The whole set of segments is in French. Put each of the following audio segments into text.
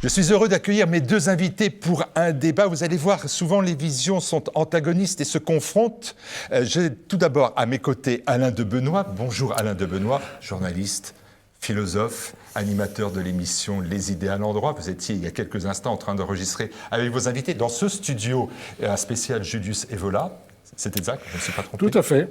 Je suis heureux d'accueillir mes deux invités pour un débat. Vous allez voir, souvent les visions sont antagonistes et se confrontent. J'ai tout d'abord à mes côtés Alain de Benoît. Bonjour Alain de Benoît, journaliste, philosophe, animateur de l'émission Les idées à l'endroit. Vous étiez il y a quelques instants en train d'enregistrer avec vos invités dans ce studio un spécial Julius Evola. C'est exact, je ne me suis pas trompé. Tout à fait.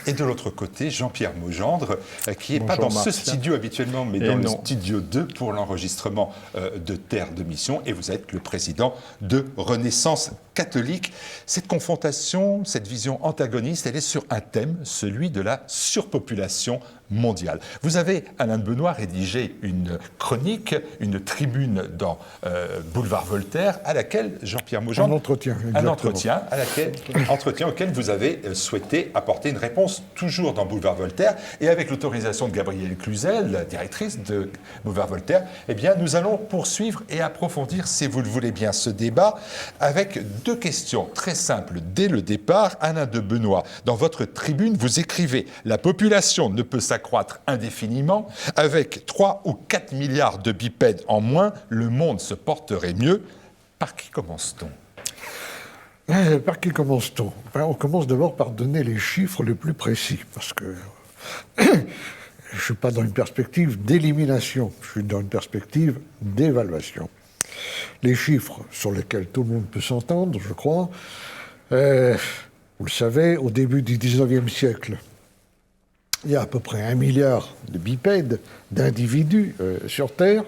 Et de l'autre côté, Jean-Pierre Maugendre, qui n'est pas Bonjour, dans Marc. ce studio habituellement, mais dans le studio 2 pour l'enregistrement de Terre de Mission. Et vous êtes le président de Renaissance catholique. Cette confrontation, cette vision antagoniste, elle est sur un thème, celui de la surpopulation mondiale. Vous avez, Alain de Benoît, rédigé une chronique, une tribune dans Boulevard Voltaire, à laquelle Jean-Pierre Maugendre... Un entretien, entretien auquel vous avez souhaité apporter une réponse, toujours dans Boulevard Voltaire, et avec l'autorisation de Gabrielle Cluzel, directrice de Boulevard Voltaire, eh bien, nous allons poursuivre et approfondir, si vous le voulez bien, ce débat, avec deux questions très simples. Dès le départ, Alain de Benoît, dans votre tribune, vous écrivez « La population ne peut s'accroître indéfiniment. Avec 3 ou 4 milliards de bipèdes en moins, le monde se porterait mieux. » Par qui commence-t-on ? Par qui commence-t-on ? On commence d'abord par donner les chiffres les plus précis, parce que je ne suis pas dans une perspective d'élimination, je suis dans une perspective d'évaluation. Les chiffres sur lesquels tout le monde peut s'entendre, je crois, vous le savez, au début du 19e siècle, il y a à peu près 1 milliard de bipèdes, d'individus sur Terre.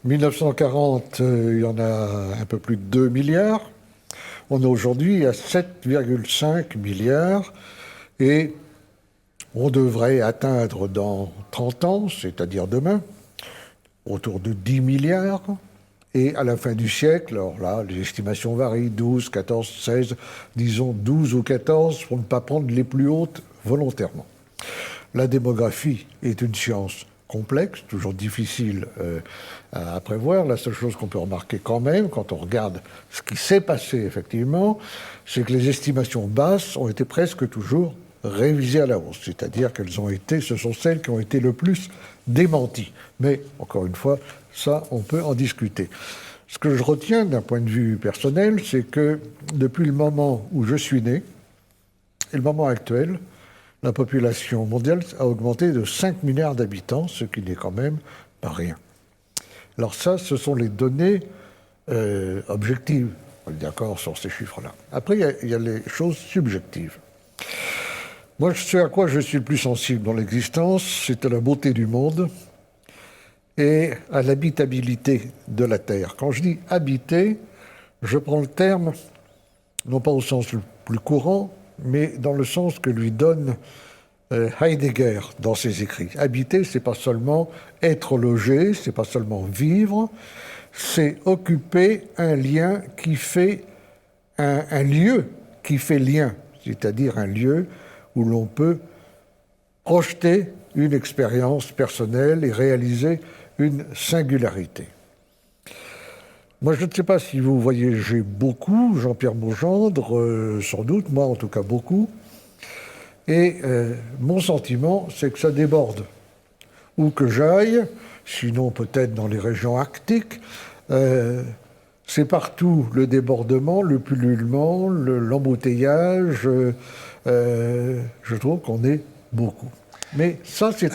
1940, il y en a un peu plus de 2 milliards. On est aujourd'hui à 7,5 milliards et on devrait atteindre dans 30 ans, c'est-à-dire demain, autour de 10 milliards. Et à la fin du siècle, alors là, les estimations varient, 12, 14, 16, disons 12 ou 14, pour ne pas prendre les plus hautes volontairement. La démographie est une science complexe, toujours difficile à prévoir. La seule chose qu'on peut remarquer quand même, quand on regarde ce qui s'est passé effectivement, c'est que les estimations basses ont été presque toujours révisées à la hausse. C'est-à-dire qu'elles ont été, ce sont celles qui ont été le plus démenties. Mais, encore une fois, ça, on peut en discuter. Ce que je retiens d'un point de vue personnel, c'est que depuis le moment où je suis né, et le moment actuel, la population mondiale a augmenté de 5 milliards d'habitants, ce qui n'est quand même pas rien. Alors ça, ce sont les données objectives. On est d'accord sur ces chiffres-là. Après, il y a les choses subjectives. Moi, ce à quoi je suis le plus sensible dans l'existence, c'est à la beauté du monde et à l'habitabilité de la Terre. Quand je dis habiter, je prends le terme, non pas au sens le plus courant, mais dans le sens que lui donne Heidegger dans ses écrits. Habiter, c'est pas seulement être logé, c'est pas seulement vivre, c'est occuper un lien qui fait un lieu qui fait lien, c'est-à-dire un lieu où l'on peut projeter une expérience personnelle et réaliser une singularité. Moi, je ne sais pas si vous voyagez beaucoup, Jean-Pierre Maugendre, sans doute, moi en tout cas beaucoup, et mon sentiment, c'est que ça déborde. Où que j'aille, sinon peut-être dans les régions arctiques, c'est partout le débordement, le pullulement, l'embouteillage, je trouve qu'on est beaucoup. Mais ça, c'est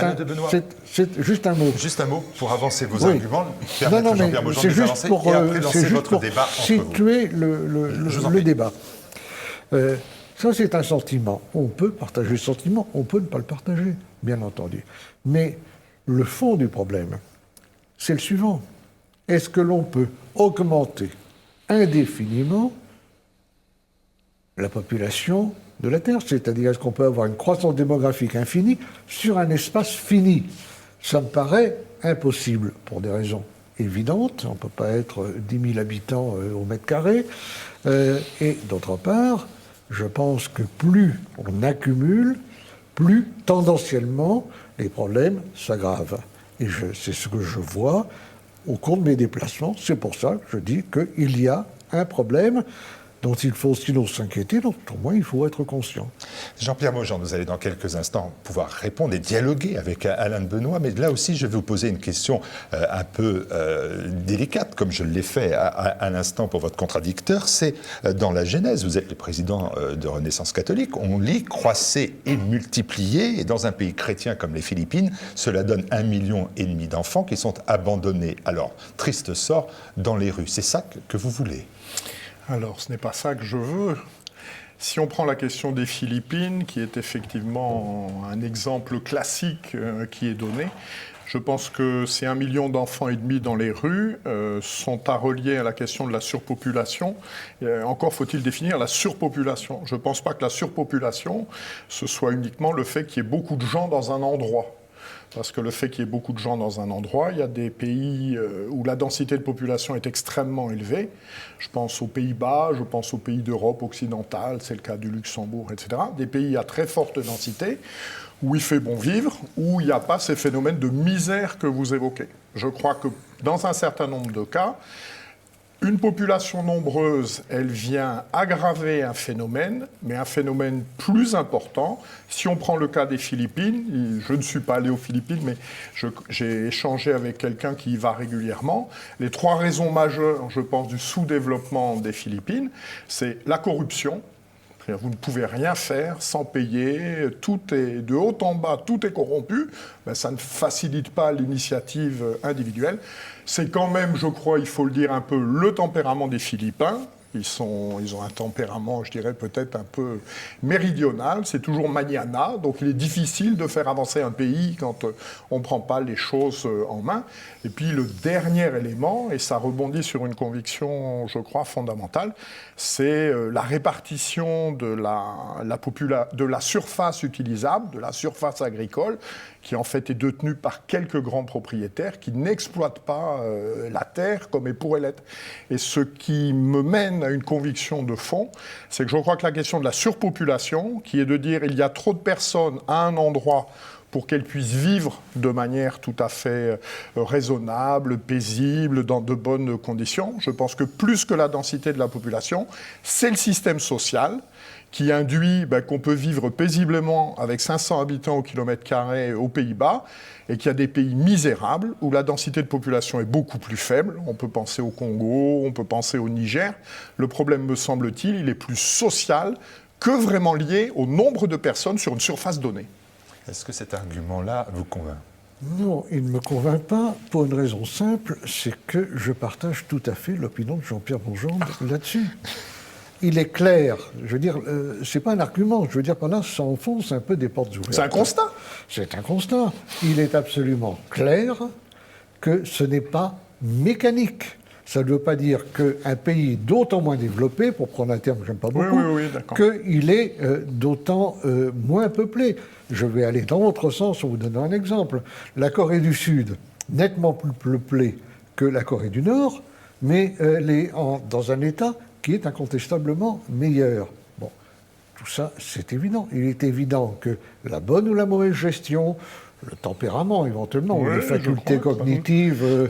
juste un mot. Juste un mot pour avancer vos arguments. Non, mais c'est juste pour situer le débat. Ça, c'est un sentiment. On peut partager ce sentiment, on peut ne pas le partager, bien entendu. Mais le fond du problème, c'est le suivant. Est-ce que l'on peut augmenter indéfiniment la population de la Terre, c'est-à-dire est-ce qu'on peut avoir une croissance démographique infinie sur un espace fini? Ça me paraît impossible, pour des raisons évidentes. On ne peut pas être 10 000 habitants au mètre carré. Et d'autre part, je pense que plus on accumule, plus tendanciellement les problèmes s'aggravent. Et c'est ce que je vois au cours de mes déplacements. C'est pour ça que je dis qu'il y a un problème dont il faut sinon s'inquiéter, donc au moins il faut être conscient. Jean-Pierre Maujean, vous allez dans quelques instants pouvoir répondre et dialoguer avec Alain de Benoît, mais là aussi je vais vous poser une question un peu délicate, comme je l'ai fait à l'instant pour votre contradicteur. C'est dans la Genèse, vous êtes le président de Renaissance catholique, on lit « croissez et multipliez », et dans un pays chrétien comme les Philippines, cela donne 1,5 million d'enfants qui sont abandonnés, alors triste sort, dans les rues. C'est ça que vous voulez? Alors, ce n'est pas ça que je veux. Si on prend la question des Philippines, qui est effectivement un exemple classique qui est donné, je pense que ces 1,5 million d'enfants dans les rues sont à relier à la question de la surpopulation. Encore faut-il définir la surpopulation. Je ne pense pas que la surpopulation, ce soit uniquement le fait qu'il y ait beaucoup de gens dans un endroit. Parce que le fait qu'il y ait beaucoup de gens dans un endroit, il y a des pays où la densité de population est extrêmement élevée. Je pense aux Pays-Bas, je pense aux pays d'Europe occidentale, c'est le cas du Luxembourg, etc. Des pays à très forte densité, où il fait bon vivre, où il n'y a pas ces phénomènes de misère que vous évoquez. Je crois que dans un certain nombre de cas, une population nombreuse, elle vient aggraver un phénomène, mais un phénomène plus important. Si on prend le cas des Philippines, je ne suis pas allé aux Philippines, mais j'ai échangé avec quelqu'un qui y va régulièrement. Les 3 raisons majeures, je pense, du sous-développement des Philippines, c'est la corruption. Vous ne pouvez rien faire sans payer, tout est de haut en bas, tout est corrompu, ça ne facilite pas l'initiative individuelle. C'est quand même, je crois, il faut le dire un peu, le tempérament des Philippins. Ils ont un tempérament, je dirais, peut-être un peu méridional. C'est toujours mañana, donc il est difficile de faire avancer un pays quand on ne prend pas les choses en main. Et puis le dernier élément, et ça rebondit sur une conviction, je crois, fondamentale, c'est la répartition de la surface utilisable, de la surface agricole, qui en fait est détenue par quelques grands propriétaires qui n'exploitent pas la terre comme elle pourrait l'être. Et ce qui me mène à une conviction de fond, c'est que je crois que la question de la surpopulation, qui est de dire il y a trop de personnes à un endroit pour qu'elles puissent vivre de manière tout à fait raisonnable, paisible, dans de bonnes conditions. Je pense que plus que la densité de la population, c'est le système social qui induit qu'on peut vivre paisiblement avec 500 habitants au kilomètre carré aux Pays-Bas, et qu'il y a des pays misérables où la densité de population est beaucoup plus faible. On peut penser au Congo, on peut penser au Niger. Le problème, me semble-t-il, il est plus social que vraiment lié au nombre de personnes sur une surface donnée. Est-ce que cet argument-là vous convainc? Non, il ne me convainc pas pour une raison simple, c'est que je partage tout à fait l'opinion de Jean-Pierre Maujean là-dessus. Il est clair, je veux dire, c'est pas un argument, je veux dire par là, ça enfonce un peu des portes ouvertes. C'est un constat. C'est un constat. Il est absolument clair que ce n'est pas mécanique. Ça ne veut pas dire qu'un pays d'autant moins développé, pour prendre un terme que j'aime pas beaucoup, qu'il est d'autant moins peuplé. Je vais aller dans l'autre sens en vous donnant un exemple. La Corée du Sud, nettement plus peuplée que la Corée du Nord, mais elle est dans un état qui est incontestablement meilleur. Bon, tout ça, c'est évident. Il est évident que la bonne ou la mauvaise gestion, le tempérament éventuellement, les facultés cognitives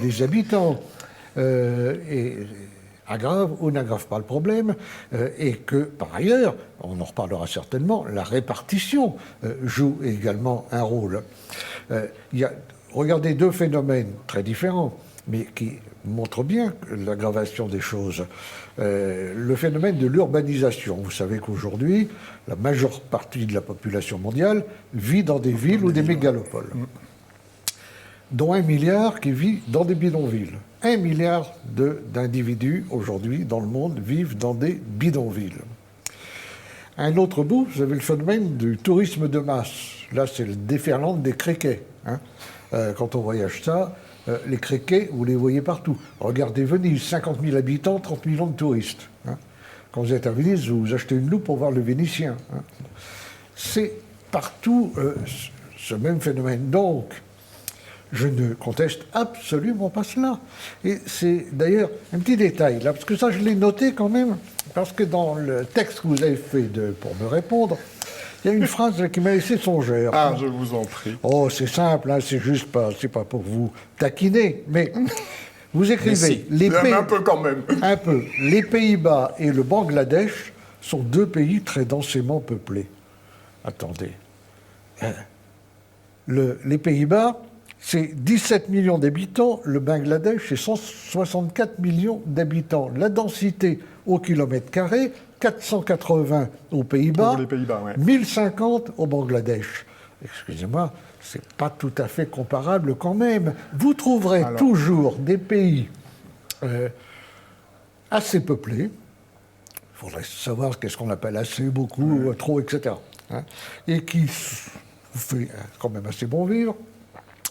des habitants, aggrave ou n'aggrave pas le problème, et que, par ailleurs, on en reparlera certainement, la répartition joue également un rôle. Regardez 2 phénomènes très différents, mais qui montrent bien l'aggravation des choses. Le phénomène de l'urbanisation. Vous savez qu'aujourd'hui, la majeure partie de la population mondiale vit dans des villes ou des mégalopoles, dont 1 milliard qui vit dans des bidonvilles. 1 milliard d'individus aujourd'hui dans le monde vivent dans des bidonvilles. À un autre bout, vous avez le phénomène du tourisme de masse. Là, c'est le déferlant des criquets. Quand on voyage ça, les criquets, vous les voyez partout. Regardez Venise, 50 000 habitants, 30 millions de touristes. Quand vous êtes à Venise, vous achetez une loupe pour voir le Vénitien. C'est partout ce même phénomène. Donc, je ne conteste absolument pas cela. Et c'est d'ailleurs un petit détail, là, parce que ça, je l'ai noté quand même, parce que dans le texte que vous avez fait pour me répondre, il y a une phrase qui m'a laissé songeur. Ah, je vous en prie. Oh, c'est simple, c'est juste pas, c'est pas pour vous taquiner, mais Vous écrivez les Un peu quand même. Un peu. Les Pays-Bas et le Bangladesh sont deux pays très densément peuplés. Attendez. Les Pays-Bas, c'est 17 millions d'habitants. Le Bangladesh, c'est 164 millions d'habitants. La densité au kilomètre carré, 480 aux Pays-Bas, Pour les Pays-Bas, ouais. 1050 au Bangladesh. Excusez-moi, c'est pas tout à fait comparable quand même. Vous trouverez toujours des pays assez peuplés. Il faudrait savoir qu'est-ce qu'on appelle assez, beaucoup, trop, etc. Hein, et qui fait quand même assez bon vivre.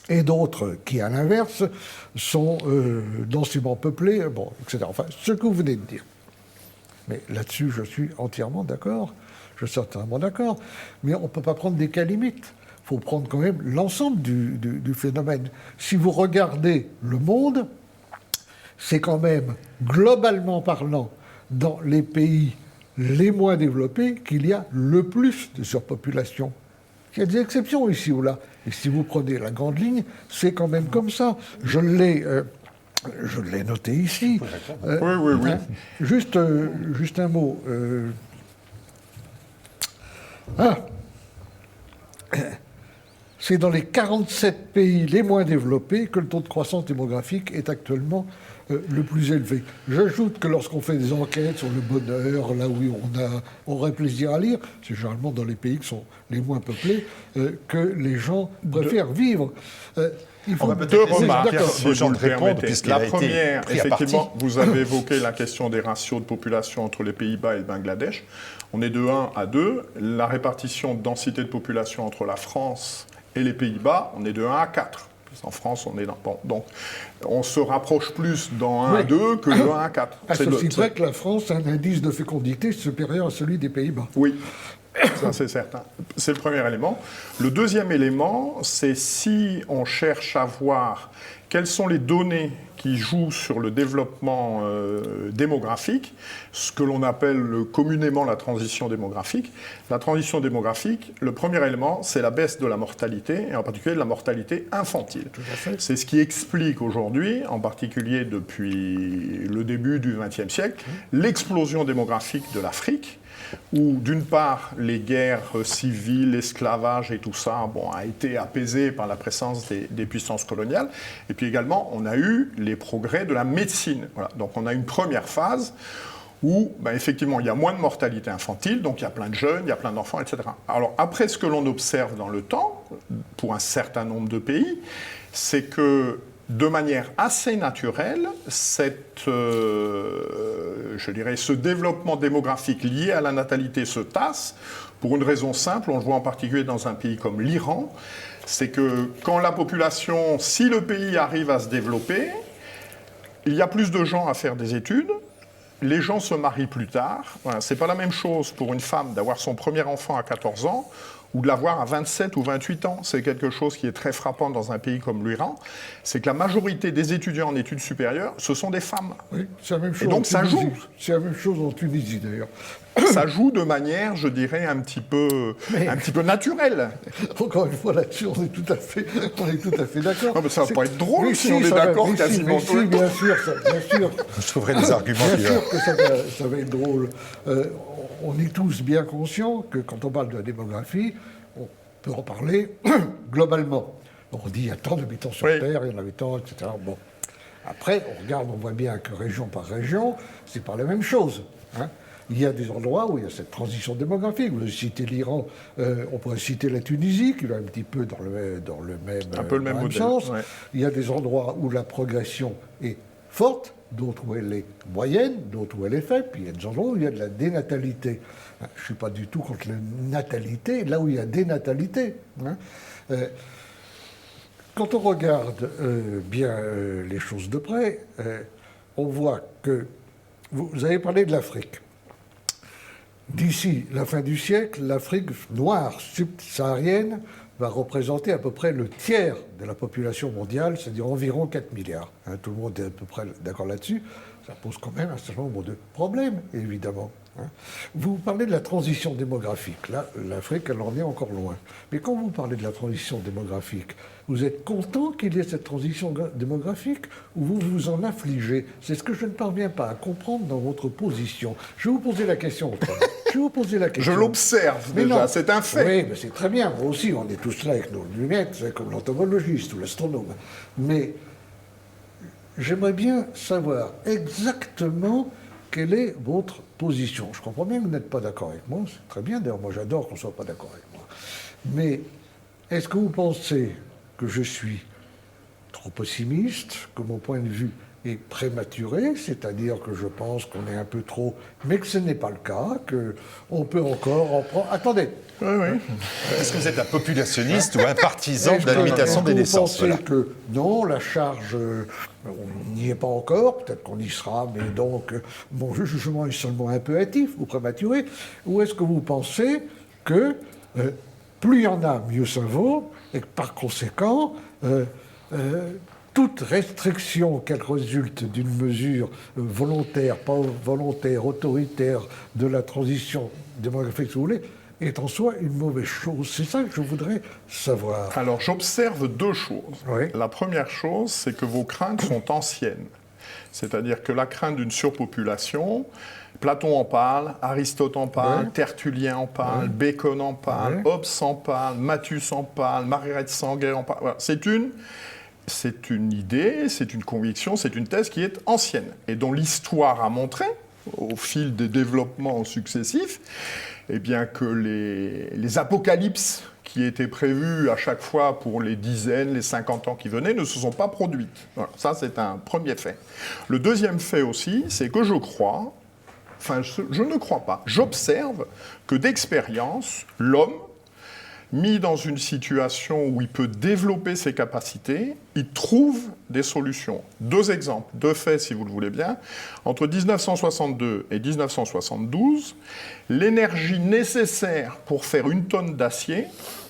Et d'autres qui, à l'inverse, sont densément peuplés, bon, etc. Enfin, ce que vous venez de dire. Mais là-dessus, je suis entièrement d'accord. Je suis certainement d'accord. Mais on ne peut pas prendre des cas limites. Il faut prendre quand même l'ensemble du phénomène. Si vous regardez le monde, c'est quand même, globalement parlant, dans les pays les moins développés, qu'il y a le plus de surpopulation. Il y a des exceptions ici ou là. Et si vous prenez la grande ligne, c'est quand même comme ça. Je l'ai noté ici. Oui. Hein, juste un mot. C'est dans les 47 pays les moins développés que le taux de croissance démographique est actuellement le plus élevé. J'ajoute que lorsqu'on fait des enquêtes sur le bonheur, là où on aurait plaisir à lire, c'est généralement dans les pays qui sont les moins peuplés que les gens préfèrent vivre. Il faut deux remarques, si vous le permettez. La première, effectivement, vous avez évoqué la question des ratios de population entre les Pays-Bas et le Bangladesh. On est de 1 à 2. La répartition de densité de population entre la France et les Pays-Bas, on est de 1 à 4. En France, on est dans... Bon, donc, on se rapproche plus dans 1 à 2 que de 1 à 4. C'est vrai que la France a un indice de fécondité supérieur à celui des Pays-Bas. Oui, ça c'est certain. C'est le premier élément. Le deuxième élément, c'est si on cherche à voir quelles sont les données qui jouent sur le développement démographique, ce que l'on appelle communément la transition démographique. La transition démographique, le premier élément, c'est la baisse de la mortalité, et en particulier de la mortalité infantile. C'est ce qui explique aujourd'hui, en particulier depuis le début du XXe siècle, l'explosion démographique de l'Afrique, où d'une part les guerres civiles, l'esclavage et tout ça a été apaisé par la présence des puissances coloniales, et puis également on a eu les progrès de la médecine. Voilà. Donc on a une première phase où effectivement il y a moins de mortalité infantile, donc il y a plein de jeunes, il y a plein d'enfants, etc. Alors après, ce que l'on observe dans le temps, pour un certain nombre de pays, c'est que de manière assez naturelle, ce développement démographique lié à la natalité se tasse pour une raison simple. On le voit en particulier dans un pays comme l'Iran. C'est que quand la population, si le pays arrive à se développer, il y a plus de gens à faire des études. Les gens se marient plus tard. Voilà, c'est pas la même chose pour une femme d'avoir son premier enfant à 14 ans ou de l'avoir à 27 ou 28 ans. C'est quelque chose qui est très frappant dans un pays comme l'Iran. C'est que la majorité des étudiants en études supérieures, ce sont des femmes. Oui, c'est la même chose. Et donc ça joue. C'est la même chose en Tunisie d'ailleurs. Ça joue de manière, je dirais, un petit peu naturelle. Encore une fois, là-dessus, on est tout à fait d'accord. Non, mais ça va pas être drôle si on est d'accord quasiment tout le temps. Bien sûr, bien sûr. Je trouverai des arguments. Bien sûr que ça va être drôle. On est tous bien conscients que quand on parle de la démographie, on peut en parler globalement. On dit il y a tant d'habitants sur Terre, il y en avait tant, etc. Bon. Après, on regarde, on voit bien que région par région, c'est pas la même chose. Hein. Il y a des endroits où il y a cette transition démographique. Vous avez cité l'Iran, on pourrait citer la Tunisie, qui va un petit peu dans le même sens. Ouais. Il y a des endroits où la progression est forte, d'autres où elle est moyenne, d'autres où elle est faible, puis il y a des endroits où il y a de la dénatalité. Je ne suis pas du tout contre la natalité, là où il y a dénatalité. Hein. Quand on regarde bien les choses de près, on voit que vous avez parlé de l'Afrique. D'ici la fin du siècle, l'Afrique noire subsaharienne va représenter à peu près le tiers de la population mondiale, c'est-à-dire environ 4 milliards. Hein, tout le monde est à peu près d'accord là-dessus. Ça pose quand même un certain nombre de problèmes, évidemment. Vous parlez de la transition démographique. Là, l'Afrique, elle en est encore loin. Mais quand vous parlez de la transition démographique, vous êtes content qu'il y ait cette transition démographique ou vous vous en affligez? C'est ce que je ne parviens pas à comprendre dans votre position. Je vais vous poser la question autrement. Je vais vous poser la question. Je l'observe Mais déjà, non. c'est un fait. Oui, mais c'est très bien. Moi aussi, on est tous là avec nos lunettes, c'est comme l'entomologiste ou l'astronome. Mais j'aimerais bien savoir exactement quelle est votre position. Je comprends bien que vous n'êtes pas d'accord avec moi, c'est très bien, d'ailleurs moi j'adore qu'on ne soit pas d'accord avec moi. Mais est-ce que vous pensez que je suis trop pessimiste, que mon point de vue est prématuré, c'est-à-dire que je pense qu'on est un peu trop, mais que ce n'est pas le cas, qu'on peut encore en prendre... Attendez. Oui, oui. Est-ce que vous êtes un populationniste ou un partisan de la limitation des naissances? Vous pensez que non, la charge, on n'y est pas encore, peut-être qu'on y sera, mais donc mon jugement est seulement un peu hâtif ou prématuré, ou est-ce que vous pensez que plus il y en a, mieux ça vaut, et que par conséquent, toute restriction qu'elle résulte d'une mesure volontaire, pas volontaire, autoritaire de la transition démographique, si vous voulez, est en soi une mauvaise chose. C'est ça que je voudrais savoir. Alors, j'observe deux choses. Oui. La première chose, c'est que vos craintes sont anciennes. C'est-à-dire que la crainte d'une surpopulation, Platon en parle, Aristote en parle, Oui. Tertullien en parle, Oui. Bacon en parle, Oui. Hobbes en parle, Matthius en parle, Margaret Sanger en parle. Voilà. C'est une idée, c'est une conviction, c'est une thèse qui est ancienne et dont l'histoire a montré, au fil des développements successifs, eh bien que les apocalypses qui étaient prévues à chaque fois pour les dizaines, les 50 ans qui venaient, ne se sont pas produites. Voilà, ça, c'est un premier fait. Le deuxième fait aussi, c'est que je crois, enfin, je ne crois pas, j'observe que d'expérience, l'homme, mis dans une situation où il peut développer ses capacités, il trouve des solutions. Deux exemples, deux faits si vous le voulez bien. Entre 1962 et 1972, l'énergie nécessaire pour faire une tonne d'acier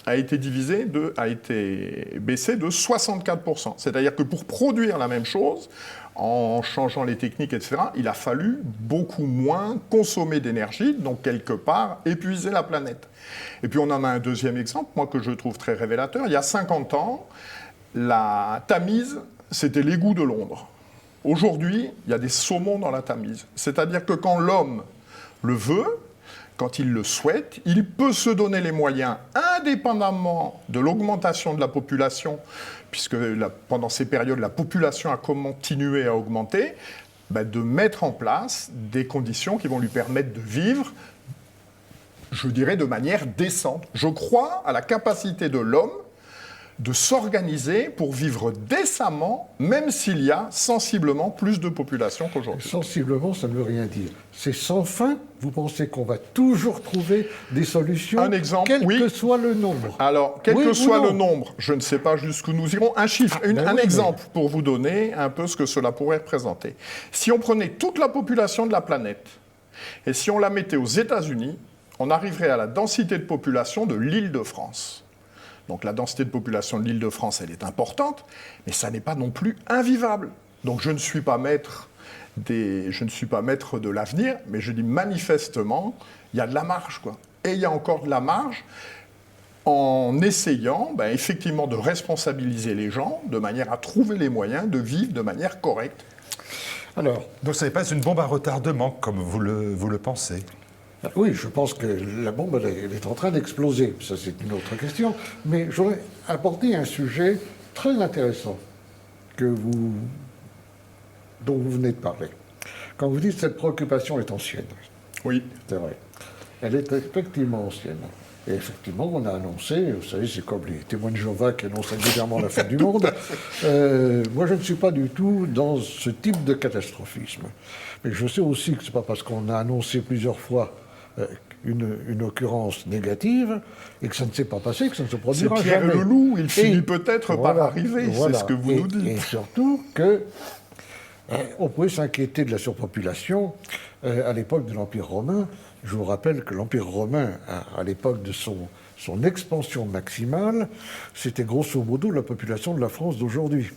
a été baissée de 64%. C'est-à-dire que pour produire la même chose, en changeant les techniques, etc., il a fallu beaucoup moins consommer d'énergie, donc quelque part épuiser la planète. Et puis on en a un deuxième exemple, moi que je trouve très révélateur. Il y a 50 ans, la Tamise, c'était l'égout de Londres. Aujourd'hui, il y a des saumons dans la Tamise. C'est-à-dire que quand l'homme le veut, quand il le souhaite, il peut se donner les moyens, indépendamment de l'augmentation de la population, puisque pendant ces périodes, la population a continué à augmenter, de mettre en place des conditions qui vont lui permettre de vivre, je dirais, de manière décente. Je crois à la capacité de l'homme de s'organiser pour vivre décemment, même s'il y a sensiblement plus de population qu'aujourd'hui. Sensiblement, ça ne veut rien dire. C'est sans fin. Vous pensez qu'on va toujours trouver des solutions, un exemple, quel oui. que soit le nombre. Alors, quel Oui que ou soit non? le nombre, je ne sais pas jusqu'où nous irons. Un chiffre, un exemple pour vous donner un peu ce que cela pourrait représenter. Si on prenait toute la population de la planète et si on la mettait aux États-Unis, on arriverait à la densité de population de l'Île-de-France. Donc la densité de population de l'Île-de-France, elle est importante, mais ça n'est pas non plus invivable. Donc je ne suis pas maître de l'avenir, mais je dis manifestement, il y a de la marge, quoi. Et il y a encore de la marge en essayant, effectivement, de responsabiliser les gens de manière à trouver les moyens de vivre de manière correcte. Alors, Donc ce n'est pas une bombe à retardement, comme vous le pensez. oui, je pense que la bombe, elle est en train d'exploser. Ça, c'est une autre question. Mais j'aurais apporté un sujet très intéressant dont vous venez de parler. Quand vous dites que cette préoccupation est ancienne, Oui. c'est vrai. Elle est effectivement ancienne. Et effectivement, on a annoncé, vous savez, c'est comme les témoins de Jéhovah qui annoncent régulièrement la fin du monde. Moi, je ne suis pas du tout dans ce type de catastrophisme. Mais je sais aussi que ce n'est pas parce qu'on a annoncé plusieurs fois une occurrence négative et que ça ne s'est pas passé, que ça ne se C'est produira Pierre jamais. le loup, il finit Et peut-être voilà, par arriver, voilà. c'est ce que vous nous dites. Et surtout que on pouvait s'inquiéter de la surpopulation à l'époque de l'Empire romain. Je vous rappelle que l'Empire romain, à l'époque de son expansion maximale, c'était grosso modo la population de la France d'aujourd'hui.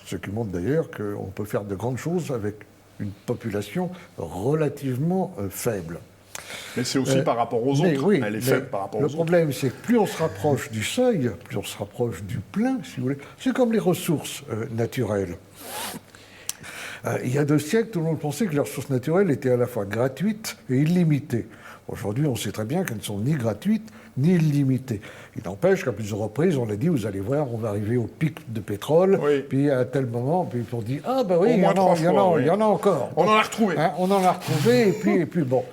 Ce qui montre d'ailleurs qu'on peut faire de grandes choses avec une population relativement faible. Mais c'est aussi par rapport aux mais autres. oui, Elle est mais faible par rapport aux le autres. problème, c'est que plus on se rapproche du seuil, plus on se rapproche du plein, si vous voulez. C'est comme les ressources naturelles. Il y a 2 siècles, tout le monde pensait que les ressources naturelles étaient à la fois gratuites et illimitées. Aujourd'hui, on sait très bien qu'elles ne sont ni gratuites ni illimitées. Il n'empêche qu'à plusieurs reprises, on a dit, vous allez voir, on va arriver au pic de pétrole, Oui. puis à tel moment, puis on dit, ah ben oui, Au moins 3 fois, oui. il y en a encore. On en a retrouvé. Hein, on en a retrouvé, et puis bon.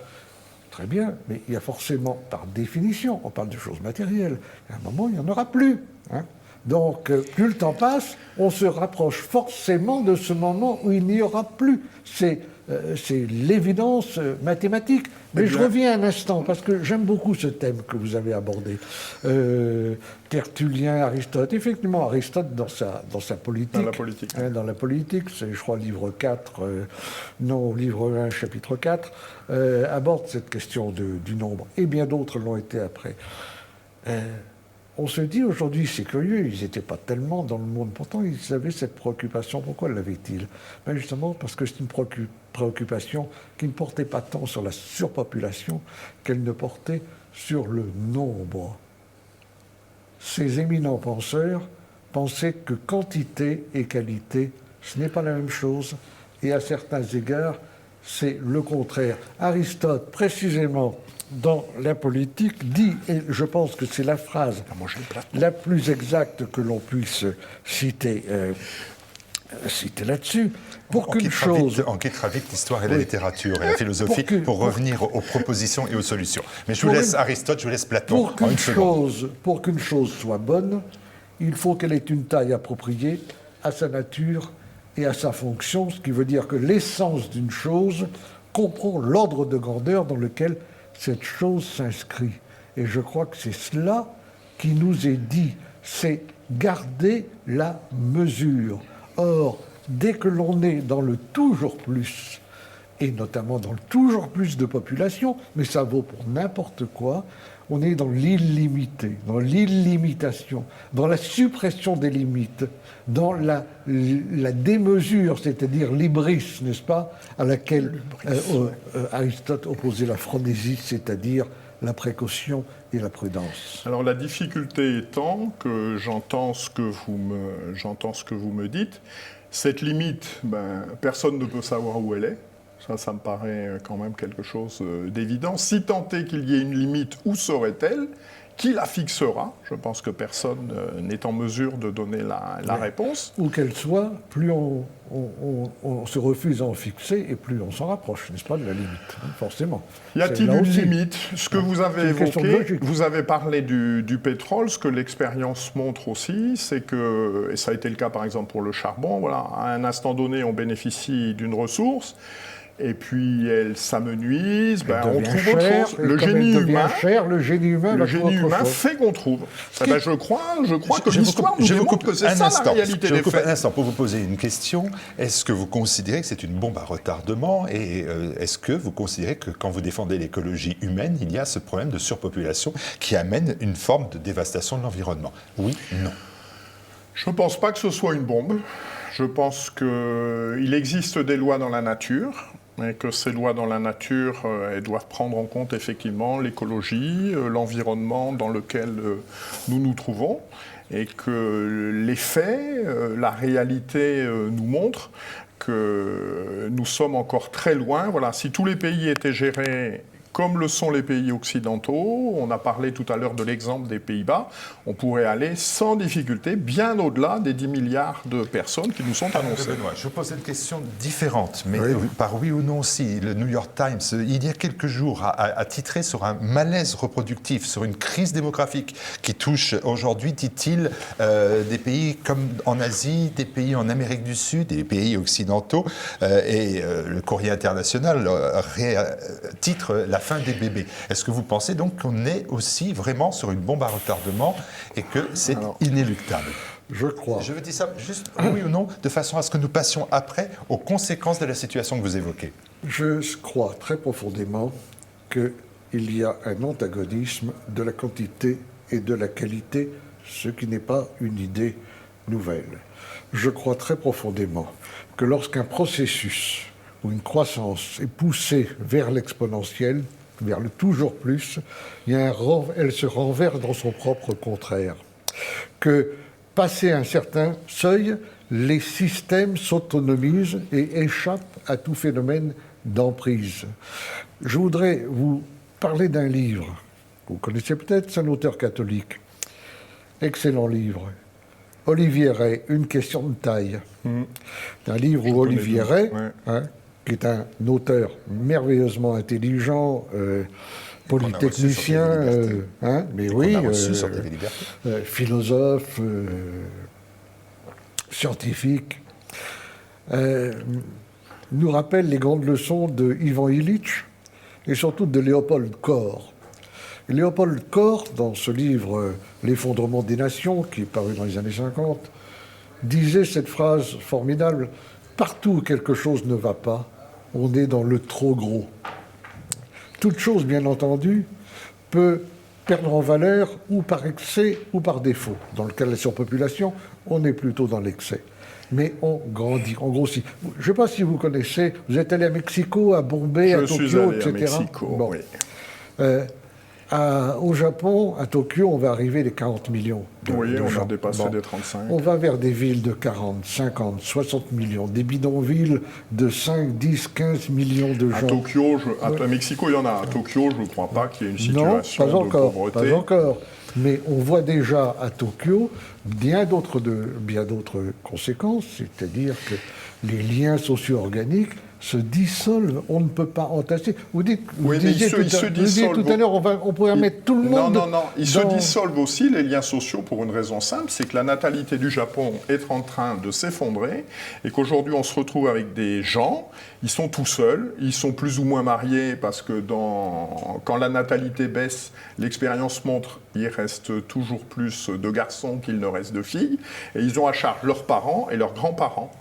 Très bien, mais il y a forcément, par définition, on parle de choses matérielles, à un moment, il n'y en aura plus. Hein. Donc, plus le temps passe, on se rapproche forcément de ce moment où il n'y aura plus. C'est l'évidence mathématique. Mais je reviens un instant, parce que j'aime beaucoup ce thème que vous avez abordé. Tertullien, Aristote. Effectivement, Aristote, dans sa politique... Dans la politique. Hein, dans la politique, c'est, je crois, livre 4, non, livre 1, chapitre 4, aborde cette question du nombre. Et bien d'autres l'ont été après. On se dit aujourd'hui, c'est curieux, ils n'étaient pas tellement dans le monde. Pourtant, ils avaient cette préoccupation. Pourquoi l'avaient-ils? Ben justement, parce que c'est une préoccupation qui ne portait pas tant sur la surpopulation qu'elle ne portait sur le nombre. Ces éminents penseurs pensaient que quantité et qualité, ce n'est pas la même chose. Et à certains égards, c'est le contraire. Aristote, précisément, dans la politique, dit, et je pense que c'est la phrase la plus exacte que l'on puisse citer là-dessus, pour qu'une chose... On quittera vite l'histoire et la littérature et la philosophie pour revenir aux propositions et aux solutions. Mais je vous laisse Aristote, je vous laisse Platon en une seconde. Pour qu'une chose soit bonne, il faut qu'elle ait une taille appropriée à sa nature et à sa fonction, ce qui veut dire que l'essence d'une chose comprend l'ordre de grandeur dans lequel cette chose s'inscrit. Et je crois que c'est cela qui nous est dit, c'est garder la mesure. Or, dès que l'on est dans le toujours plus, et notamment dans le toujours plus de population, mais ça vaut pour n'importe quoi, on est dans l'illimité, dans l'illimitation, dans la suppression des limites, dans la démesure, c'est-à-dire l'hybris, n'est-ce pas, à laquelle Aristote opposait la phronésie, c'est-à-dire la précaution et la prudence. Alors la difficulté étant que j'entends ce que vous me dites, cette limite, personne ne peut savoir où elle est. Ça me paraît quand même quelque chose d'évident. Si tant est qu'il y ait une limite, où serait-elle? Qui la fixera? Je pense que personne n'est en mesure de donner la réponse. Où qu'elle soit, plus on se refuse à en fixer et plus on s'en rapproche, n'est-ce pas, de la limite, forcément. Y a-t-il une limite? Ce que vous avez évoqué, vous avez parlé du pétrole, ce que l'expérience montre aussi, c'est que, et ça a été le cas par exemple pour le charbon, voilà, à un instant donné on bénéficie d'une ressource, et puis elle s'amenuise, on trouve autre chose. Le génie humain fait qu'on trouve. Je crois que l'histoire nous démontre que c'est ça la réalité des faits. Un instant pour vous poser une question. Est-ce que vous considérez que c'est une bombe à retardement et est-ce que vous considérez que quand vous défendez l'écologie humaine, il y a ce problème de surpopulation qui amène une forme de dévastation de l'environnement? Oui, non. Je ne pense pas que ce soit une bombe. Je pense qu'il existe des lois dans la nature, et que ces lois dans la nature, elles doivent prendre en compte effectivement l'écologie, l'environnement dans lequel nous nous trouvons, et que les faits, la réalité nous montrent que nous sommes encore très loin. Voilà, si tous les pays étaient gérés comme le sont les pays occidentaux, on a parlé tout à l'heure de l'exemple des Pays-Bas, on pourrait aller sans difficulté bien au-delà des 10 milliards de personnes qui nous sont annoncées. Benoît, je vous pose une question différente, mais par oui ou non aussi. Le New York Times, il y a quelques jours, a titré sur un malaise reproductif, sur une crise démographique qui touche aujourd'hui, dit-il, des pays comme en Asie, des pays en Amérique du Sud, des pays occidentaux, et le Courrier international titre la fin des bébés. Est-ce que vous pensez donc qu'on est aussi vraiment sur une bombe à retardement et que c'est inéluctable? Je crois. Je veux dire ça juste oui ou non, de façon à ce que nous passions après aux conséquences de la situation que vous évoquez. Je crois très profondément qu'il y a un antagonisme de la quantité et de la qualité, ce qui n'est pas une idée nouvelle. Je crois très profondément que lorsqu'un processus ou une croissance est poussée vers l'exponentiel, vers le toujours plus, elle se renverse dans son propre contraire. Que, passé un certain seuil, les systèmes s'autonomisent et échappent à tout phénomène d'emprise. Je voudrais vous parler d'un livre. Vous connaissez peut-être, c'est un auteur catholique. Excellent livre. Olivier Rey, Une question de taille. C'est un livre où Olivier Rey, qui est un auteur merveilleusement intelligent, polytechnicien, mais oui, philosophe, scientifique, nous rappelle les grandes leçons de Ivan Illich et surtout de Léopold Kohr. Léopold Kohr, dans ce livre L'effondrement des nations, qui est paru dans les années 50, disait cette phrase formidable: partout où quelque chose ne va pas, on est dans le trop gros. Toute chose, bien entendu, peut perdre en valeur ou par excès ou par défaut. Dans le cas de la surpopulation, on est plutôt dans l'excès. Mais on grandit, on grossit. Je ne sais pas si vous connaissez, vous êtes allé à Mexico, à Bombay, à Tokyo, etc. Je suis allé à Mexico, bon. Oui. Au Japon, à Tokyo, on va arriver les 40 millions de on gens. a dépassé des 35. On va vers des villes de 40, 50, 60 millions, des bidonvilles de 5, 10, 15 millions de gens. À Tokyo, à Mexico, il y en a. À Tokyo, je ne crois pas qu'il y ait une situation non, de pauvreté. Pas encore. Mais on voit déjà à Tokyo bien d'autres conséquences, c'est-à-dire que les liens socio-organiques se dissolvent, on ne peut pas entasser. Vous disiez tout à l'heure, on pourrait mettre tout le monde... Non, ils se dissolvent aussi, les liens sociaux, pour une raison simple, c'est que la natalité du Japon est en train de s'effondrer, et qu'aujourd'hui, on se retrouve avec des gens, ils sont tout seuls, ils sont plus ou moins mariés, parce que quand la natalité baisse, l'expérience montre qu'il reste toujours plus de garçons qu'il ne reste de filles, et ils ont à charge leurs parents et leurs grands-parents.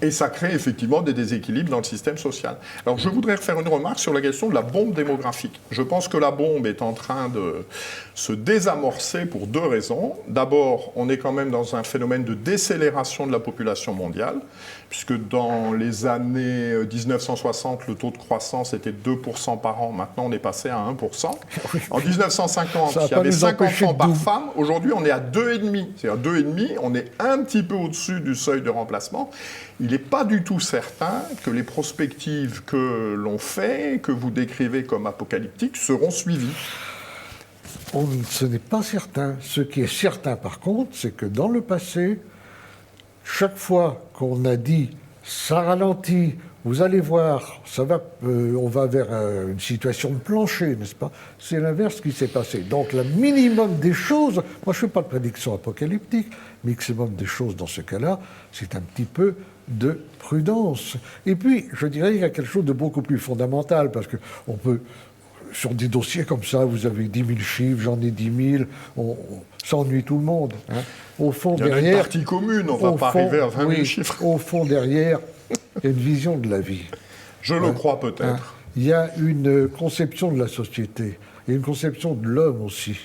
Et ça crée effectivement des déséquilibres dans le système social. Alors je voudrais faire une remarque sur la question de la bombe démographique. Je pense que la bombe est en train de se désamorcer pour deux raisons. D'abord, on est quand même dans un phénomène de décélération de la population mondiale, puisque dans les années 1960, le taux de croissance était 2% par an. Maintenant, on est passé à 1%. En 1950, il y avait 5 enfants par femme. Aujourd'hui, on est à 2,5. C'est-à-dire 2,5, on est un petit peu au-dessus du seuil de remplacement. Il n'est pas du tout certain que les prospectives que l'on fait, que vous décrivez comme apocalyptiques, seront suivies. Ce n'est pas certain. Ce qui est certain, par contre, c'est que dans le passé, chaque fois qu'on a dit « ça ralentit », vous allez voir, on va vers une situation de plancher, n'est-ce pas? C'est l'inverse qui s'est passé. Donc, le minimum des choses, moi je ne fais pas de prédiction apocalyptique, le maximum des choses dans ce cas-là, c'est un petit peu de prudence. Et puis, je dirais qu'il y a quelque chose de beaucoup plus fondamental, parce qu'on peut, sur des dossiers comme ça, vous avez 10 000 chiffres, j'en ai 10 000, ça ennuie tout le monde. Hein. Au fond, il y a une partie commune, on ne va pas arriver à 20 000 chiffres. Au fond, derrière, il y a une vision de la vie. Je le crois peut-être. Il y a une conception de la société, et une conception de l'homme aussi.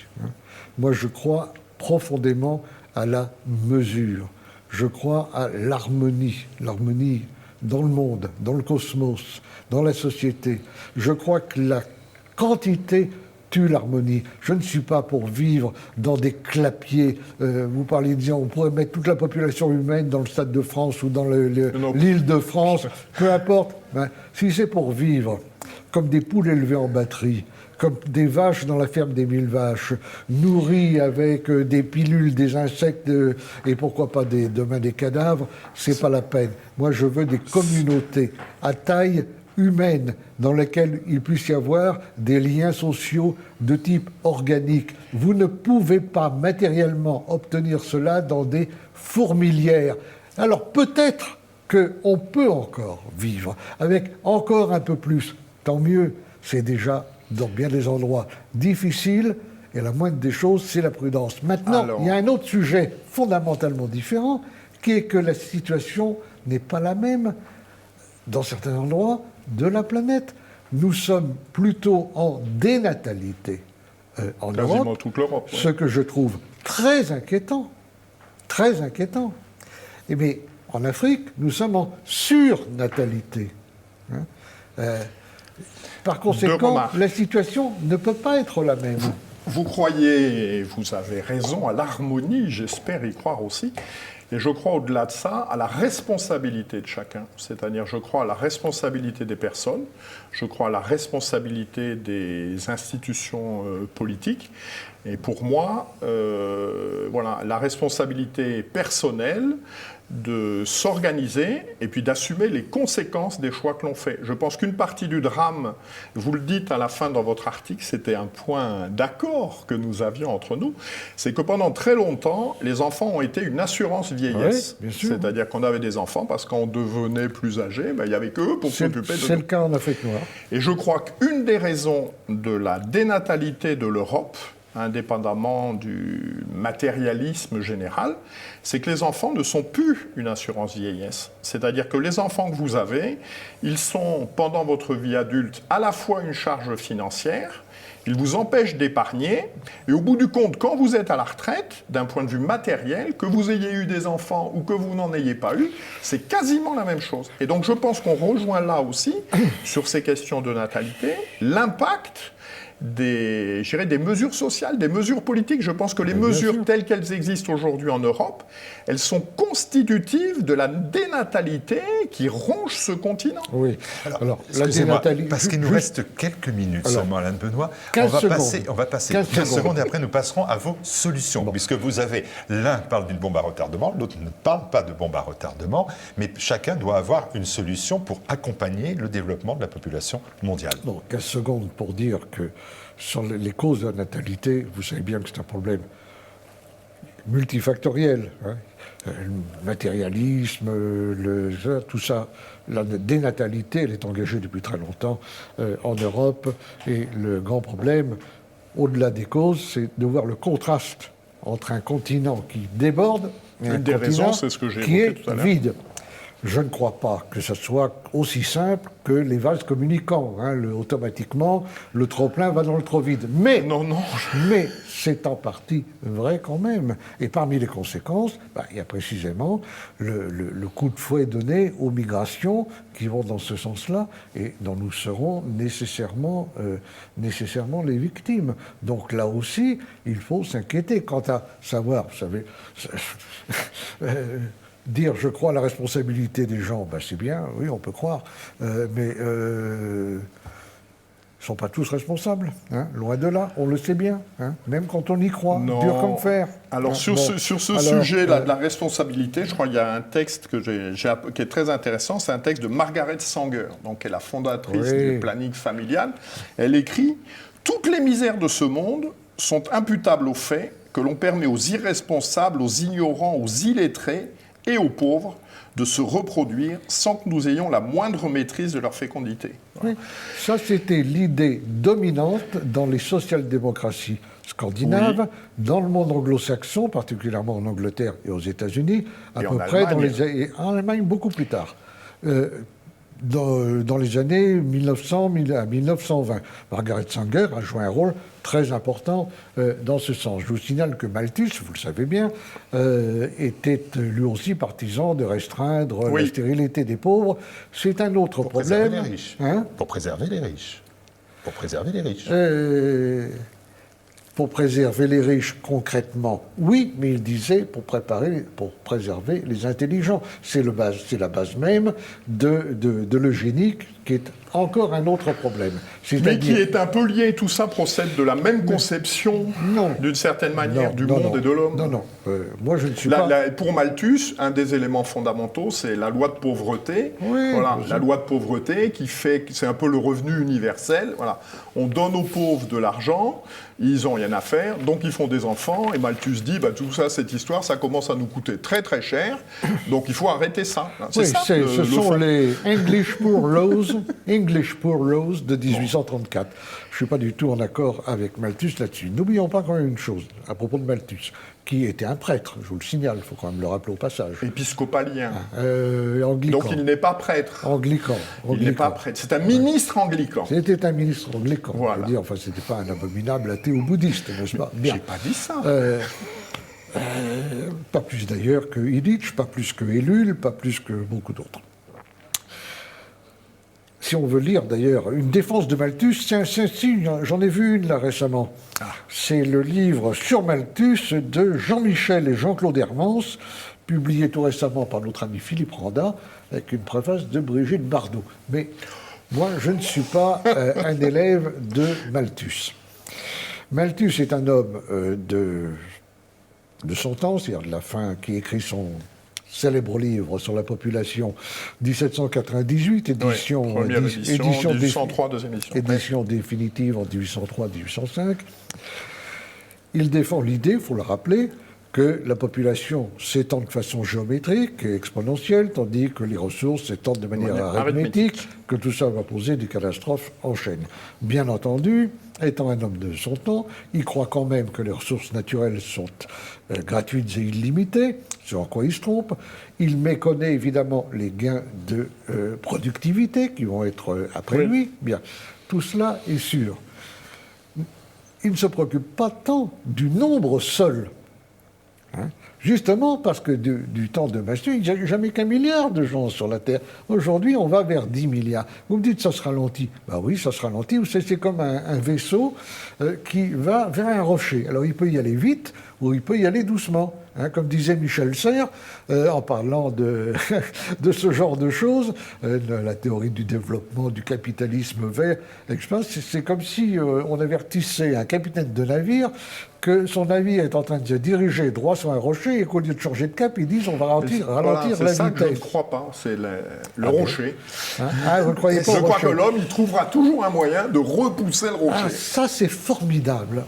Moi, je crois profondément à la mesure. Je crois à l'harmonie dans le monde, dans le cosmos, dans la société. Je crois que la quantité tue l'harmonie. Je ne suis pas pour vivre dans des clapiers. Vous parliez de dire on pourrait mettre toute la population humaine dans le Stade de France ou dans l'île de France, peu importe. Si c'est pour vivre comme des poules élevées en batterie, comme des vaches dans la ferme des 1000 vaches, nourries avec des pilules, des insectes et pourquoi pas demain des cadavres, c'est pas la peine. Moi, je veux des communautés à taille humaine dans lesquelles il puisse y avoir des liens sociaux de type organique. Vous ne pouvez pas matériellement obtenir cela dans des fourmilières. Alors peut-être qu'on peut encore vivre avec encore un peu plus. Tant mieux, c'est déjà dans bien des endroits difficiles, et la moindre des choses, c'est la prudence. Maintenant, il y a un autre sujet fondamentalement différent, qui est que la situation n'est pas la même dans certains endroits de la planète. Nous sommes plutôt en dénatalité en Europe, toute l'Europe, ce que je trouve très inquiétant. Très inquiétant. Mais en Afrique, nous sommes en surnatalité. Par conséquent, remarques. la situation ne peut pas être la même. Vous croyez, et vous avez raison, à l'harmonie, j'espère y croire aussi, et je crois au-delà de ça à la responsabilité de chacun, c'est-à-dire je crois à la responsabilité des personnes, je crois à la responsabilité des institutions politiques, et pour moi, voilà, la responsabilité personnelle de s'organiser et puis d'assumer les conséquences des choix que l'on fait. Je pense qu'une partie du drame, vous le dites à la fin dans votre article, c'était un point d'accord que nous avions entre nous, c'est que pendant très longtemps, les enfants ont été une assurance vieillesse. Oui, bien sûr. C'est-à-dire qu'on avait des enfants parce qu'on devenait plus âgé, ben, il n'y avait qu'eux pour s'occuper de C'est nous. le cas en Afrique noire. Et je crois qu'une des raisons de la dénatalité de l'Europe, indépendamment du matérialisme général, c'est que les enfants ne sont plus une assurance vieillesse. C'est-à-dire que les enfants que vous avez, ils sont, pendant votre vie adulte, à la fois une charge financière, ils vous empêchent d'épargner, et au bout du compte, quand vous êtes à la retraite, d'un point de vue matériel, que vous ayez eu des enfants ou que vous n'en ayez pas eu, c'est quasiment la même chose. Et donc je pense qu'on rejoint là aussi, sur ces questions de natalité, l'impact des mesures sociales, des mesures politiques. Je pense que les mesures telles qu'elles existent aujourd'hui en Europe, elles sont constitutives de la dénatalité qui ronge ce continent. Oui. Alors la dénatalité... Parce qu'il nous reste quelques minutes seulement, Alain Benoît. On va passer 15 secondes et après nous passerons à vos solutions. Bon. Puisque vous avez, l'un parle d'une bombe à retardement, l'autre ne parle pas de bombe à retardement, mais chacun doit avoir une solution pour accompagner le développement de la population mondiale. Bon, 15 secondes pour dire que sur les causes de la natalité, vous savez bien que c'est un problème multifactoriel. Hein. Le matérialisme, tout ça. La dénatalité, elle est engagée depuis très longtemps en Europe. Et le grand problème, au-delà des causes, c'est de voir le contraste entre un continent qui déborde et un continent qui est vide. Je ne crois pas que ce soit aussi simple que les vases communicants. Hein. Automatiquement, le trop-plein va dans le trop-vide. Mais c'est en partie vrai quand même. Et parmi les conséquences, il y a précisément le coup de fouet donné aux migrations qui vont dans ce sens-là et dont nous serons nécessairement les victimes. Donc là aussi, il faut s'inquiéter quant à savoir, vous savez... Dire je crois à la responsabilité des gens, c'est bien, oui, on peut croire, mais ils ne sont pas tous responsables, hein, loin de là, on le sait bien, hein, même quand on y croit, dur comme fer. Alors sur ce sujet-là de la responsabilité, je crois qu'il y a un texte qui est très intéressant, c'est un texte de Margaret Sanger, donc, qui est la fondatrice du planning familial. Elle écrit « Toutes les misères de ce monde sont imputables au fait que l'on permet aux irresponsables, aux ignorants, aux illettrés, et aux pauvres de se reproduire sans que nous ayons la moindre maîtrise de leur fécondité. » Oui. Ça, c'était l'idée dominante dans les social-démocraties scandinaves, dans le monde anglo-saxon, particulièrement en Angleterre et aux États-Unis, à peu près et en Allemagne beaucoup plus tard. Dans les années 1900 à 1920. Margaret Sanger a joué un rôle très important dans ce sens. Je vous signale que Malthus, vous le savez bien, était lui aussi partisan de restreindre la stérilité des pauvres. C'est un autre problème. Préserver les riches. Hein? Pour préserver les riches. Pour préserver les riches. Pour préserver les riches, concrètement, oui, mais il disait pour préserver les intelligents. C'est la base même de l'eugénique, qui est encore un autre problème. Mais qui est un peu lié, tout ça procède de la même conception, d'une certaine manière, du monde et de l'homme. Non. Moi, je ne suis pas... Pour Malthus, un des éléments fondamentaux, c'est la loi de pauvreté. Voilà, la loi de pauvreté qui fait... C'est un peu le revenu universel. Voilà. On donne aux pauvres de l'argent, ils n'ont rien à faire, donc ils font des enfants. Et Malthus dit, tout ça, cette histoire, ça commence à nous coûter très très cher, donc il faut arrêter ça. Ce sont les English Poor Laws de 1834. Je ne suis pas du tout en accord avec Malthus là-dessus. N'oublions pas quand même une chose à propos de Malthus, qui était un prêtre, je vous le signale, il faut quand même le rappeler au passage. Épiscopalien. Anglican. Donc il n'est pas prêtre. Anglican. Il n'est pas prêtre. C'est un ministre anglican. C'était un ministre anglican. Voilà. C'était pas un abominable athée ou bouddhiste, n'est-ce pas? J'ai pas dit ça. Pas plus d'ailleurs que Illich, pas plus que Ellul, pas plus que beaucoup d'autres. si on veut lire d'ailleurs une défense de Malthus, tiens, si, j'en ai vu une là récemment. C'est le livre sur Malthus de Jean-Michel et Jean-Claude Hermance, publié tout récemment par notre ami Philippe Randa, avec une préface de Brigitte Bardot. Mais moi, je ne suis pas un élève de Malthus. Malthus est un homme de son temps, c'est-à-dire de la fin, qui écrit son célèbre livre sur la population 1798, édition 1803, deuxième édition. Édition définitive en 1803-1805. Il défend l'idée, il faut le rappeler, que la population s'étend de façon géométrique et exponentielle, tandis que les ressources s'étendent de manière arithmétique, que tout ça va poser des catastrophes en chaîne. Bien entendu, étant un homme de son temps, il croit quand même que les ressources naturelles sont gratuites et illimitées, ce en quoi il se trompe. Il méconnaît évidemment les gains de productivité qui vont être après lui. Bien, tout cela est sûr. Il ne se préoccupe pas tant du nombre seul. Justement parce que du temps de Malthus, il n'y a jamais qu'un milliard de gens sur la Terre. Aujourd'hui, on va vers 10 milliards. Vous me dites ça se ralentit. Ben oui, ça se ralentit. C'est comme un vaisseau qui va vers un rocher. Alors il peut y aller vite ou il peut y aller doucement. Comme disait Michel Serres, en parlant de ce genre de choses, la théorie du développement du capitalisme vert, c'est comme si on avertissait un capitaine de navire que son navire est en train de se diriger droit sur un rocher et qu'au lieu de changer de cap, ils disent on va ralentir la vitesse. C'est ça que je ne crois pas, c'est le rocher. Vous croyez pas je crois que l'homme, il trouvera toujours un moyen de repousser le rocher. Ça, c'est formidable.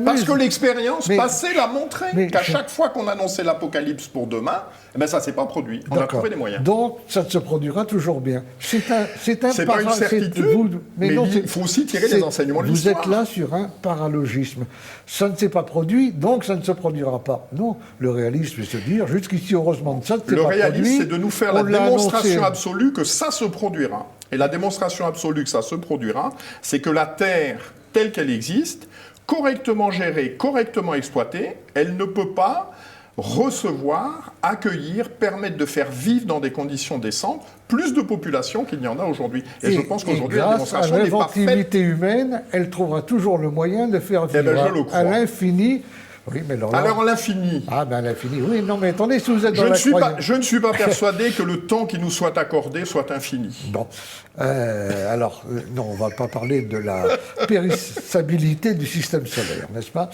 Parce que l'expérience passée l'a montré qu'à chaque fois qu'on annonçait l'apocalypse pour demain, ça ne s'est pas produit. On a trouvé des moyens. Donc, ça ne se produira toujours bien. C'est pas une certitude, mais il faut aussi tirer les enseignements de l'histoire. Vous êtes là sur un paralogisme. Ça ne s'est pas produit, donc ça ne se produira pas. Non, le réalisme, c'est se dire, jusqu'ici, heureusement, ça ne s'est pas produit. Le réalisme, c'est de nous faire la démonstration absolue que ça se produira. Et la démonstration absolue que ça se produira, c'est que la Terre, telle qu'elle existe, correctement gérée, correctement exploitée, elle ne peut pas recevoir, accueillir, permettre de faire vivre dans des conditions décentes plus de population qu'il n'y en a aujourd'hui. Et je pense qu'aujourd'hui, la démonstration n'est pas faite. Grâce à l'inventivité humaine, elle trouvera toujours le moyen de faire vivre à l'infini. Oui, mais alors l'infini. L'infini, oui, non, mais attendez, si vous êtes dans la croyance... Je ne suis pas persuadé que le temps qui nous soit accordé soit infini. Bon. Non, on ne va pas parler de la périssabilité du système solaire, n'est-ce pas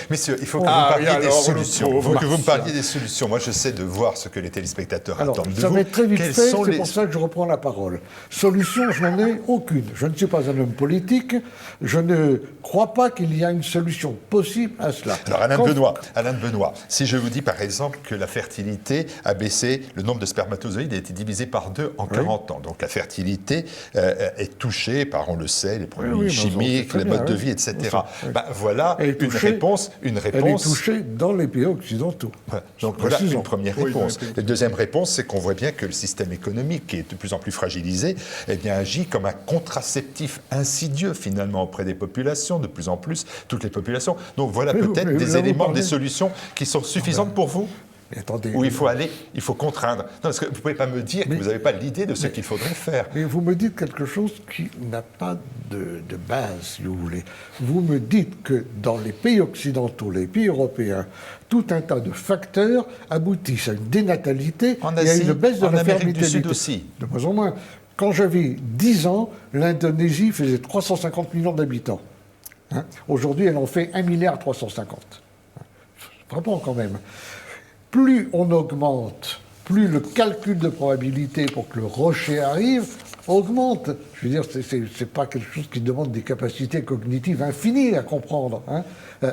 Messieurs, il faut que vous parliez des solutions. Il faut que vous me parliez des solutions. Moi, j'essaie de voir ce que les téléspectateurs attendent de vous. Ça va être très vite fait, c'est pour ça que je reprends la parole. Solution, je n'en ai aucune. Je ne suis pas un homme politique. Je ne crois pas qu'il y a une solution possible à cela. Alors, Alain de Benoît, si je vous dis par exemple que la fertilité a baissé, le nombre de spermatozoïdes a été divisé par 2 en 40 ans. Donc, la fertilité est touchée par, on le sait, les produits chimiques, les modes de vie, etc. Voilà une réponse. Elle est touchée dans les pays occidentaux. Donc voilà une première réponse. La deuxième réponse, c'est qu'on voit bien que le système économique, qui est de plus en plus fragilisé, agit comme un contraceptif insidieux finalement auprès des populations, de plus en plus, toutes les populations. Donc voilà peut-être des éléments, des solutions qui sont suffisantes pour vous. Mais attendez, où il faut contraindre. Non, parce que vous ne pouvez pas me dire que vous n'avez pas l'idée de ce qu'il faudrait faire. Mais vous me dites quelque chose qui n'a pas de base, si vous voulez. Vous me dites que dans les pays occidentaux, les pays européens, tout un tas de facteurs aboutissent à une dénatalité et à une baisse de la fertilité. En Amérique du Sud aussi. De moins en moins. Quand j'avais 10 ans, l'Indonésie faisait 350 millions d'habitants. Aujourd'hui, elle en fait 1,350 milliard. Vraiment, quand même. Plus on augmente, plus le calcul de probabilité pour que le rocher arrive augmente. Je veux dire, c'est pas quelque chose qui demande des capacités cognitives infinies à comprendre.